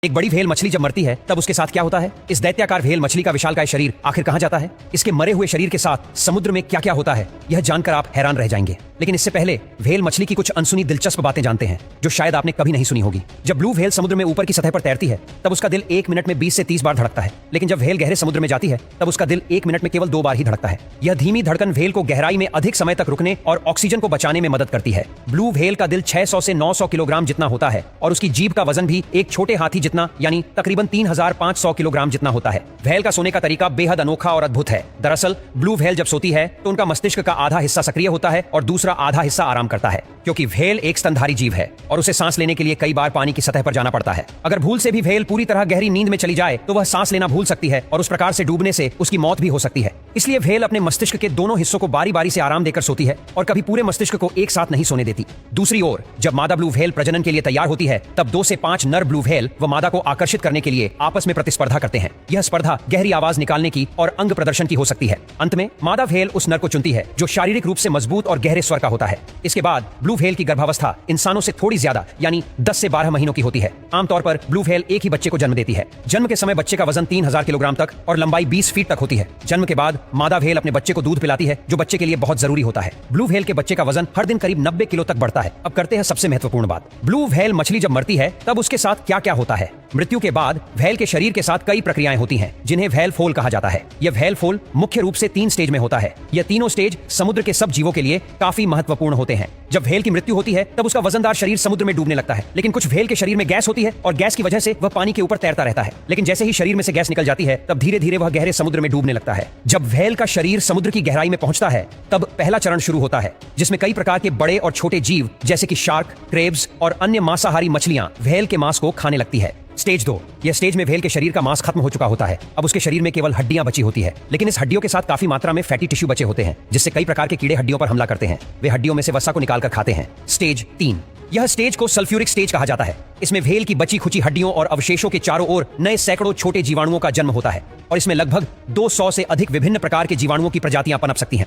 एक बड़ी व्हेल मछली जब मरती है तब उसके साथ क्या होता है? इस दैत्याकार व्हेल मछली का विशालकाय शरीर आखिर कहां जाता है? इसके मरे हुए शरीर के साथ समुद्र में क्या क्या होता है, यह जानकर आप हैरान रह जाएंगे। लेकिन इससे पहले व्हेल मछली की कुछ अनसुनी दिलचस्प बातें जानते हैं जो शायद आपने कभी नहीं सुनी होगी। जब ब्लू व्हेल समुद्र में ऊपर की सतह पर तैरती है तब उसका दिल 1 मिनट में 20 से 30 बार धड़कता है, लेकिन जब व्हेल गहरे समुद्र में जाती है तब उसका दिल 1 मिनट में केवल 2 बार ही धड़कता है। यह धीमी धड़कन व्हेल को गहराई में अधिक समय तक रुकने और ऑक्सीजन को बचाने में मदद करती है। ब्लू व्हेल का दिल 600 से 900 किलोग्राम जितना होता है और उसकी जीभ का वजन भी एक छोटे हाथी जितना यानी तकरीबन 3500 किलोग्राम जितना होता है। व्हेल का सोने का तरीका बेहद अनोखा और अद्भुत है। दरअसल ब्लू व्हेल जब सोती है तो उनका मस्तिष्क का आधा हिस्सा सक्रिय होता है और दूसरा आधा हिस्सा आराम करता है, क्योंकि व्हेल एक स्तनधारी जीव है और उसे सांस लेने के लिए कई बार पानी की सतह पर जाना पड़ता है। अगर भूल से भी व्हेल पूरी तरह गहरी नींद में चली जाए तो वह सांस लेना भूल सकती है और उस प्रकार से डूबने से उसकी मौत भी हो सकती है। इसलिए व्हेल अपने मस्तिष्क के दोनों हिस्सों को बारी बारी से आराम देकर सोती है और कभी पूरे मस्तिष्क को एक साथ नहीं सोने देती। दूसरी ओर जब मादा ब्लू व्हेल प्रजनन के लिए तैयार होती है तब 2 से 5 नर ब्लू व्हेल व मादा को आकर्षित करने के लिए आपस में प्रतिस्पर्धा करते हैं। यह स्पर्धा गहरी आवाज निकालने की और अंग प्रदर्शन की हो सकती है। अंत में मादा व्हेल उस नर को चुनती है जो शारीरिक रूप से मजबूत और गहरे स्वर का होता है। इसके बाद ब्लू व्हेल की गर्भावस्था इंसानों से थोड़ी ज्यादा यानी 10 से 12 महीनों की होती है। आमतौर पर ब्लू व्हेल एक ही बच्चे को जन्म देती है। जन्म के समय बच्चे का वजन 3000 किलोग्राम तक और लंबाई 20 फीट तक होती है। जन्म के बाद मादा व्हेल अपने बच्चे को दूध पिलाती है जो बच्चे के लिए बहुत जरूरी होता है। ब्लू व्हेल के बच्चे का वजन हर दिन करीब 90 किलो तक बढ़ता है। अब करते हैं सबसे महत्वपूर्ण बात, ब्लू व्हेल मछली जब मरती है तब उसके साथ क्या क्या होता है। मृत्यु के बाद व्हेल के शरीर के साथ कई प्रक्रियाएं होती हैं जिन्हें व्हेल फोल कहा जाता है। यह व्हेल फोल मुख्य रूप से 3 स्टेज में होता है। यह तीनों स्टेज समुद्र के सब जीवों के लिए काफी महत्वपूर्ण होते हैं। जब व्हेल की मृत्यु होती है तब उसका वजनदार शरीर समुद्र में डूबने लगता है, लेकिन कुछ व्हेल के शरीर में गैस होती है और गैस की वजह से वह पानी के ऊपर तैरता रहता है। लेकिन जैसे ही शरीर में से गैस निकल जाती है तब धीरे धीरे वह गहरे समुद्र में डूबने लगता है। जब व्हेल का शरीर समुद्र की गहराई में पहुंचता है तब पहला चरण शुरू होता है जिसमें कई प्रकार के बड़े और छोटे जीव जैसे कि शार्क, क्रेब्स और अन्य मांसाहारी मछलियां व्हेल के मांस को खाने लगती है। स्टेज 2, यह स्टेज में व्हेल के शरीर का मांस खत्म हो चुका होता है। अब उसके शरीर में केवल हड्डियां बची होती है, लेकिन इस हड्डियों के साथ काफी मात्रा में फैटी टिश्यू बचे होते हैं जिससे कई प्रकार के कीड़े हड्डियों पर हमला करते हैं। वे हड्डियों में से वसा को निकालकर खाते हैं। स्टेज 3, यह स्टेज को सल्फ्यूरिक स्टेज कहा जाता है। इसमें व्हेल की बची खुची हड्डियों और अवशेषों के चारों ओर नए सैकड़ों छोटे जीवाणुओं का जन्म होता है और इसमें लगभग 200 से अधिक विभिन्न प्रकार के जीवाणुओं की प्रजातियां पनप सकती हैं।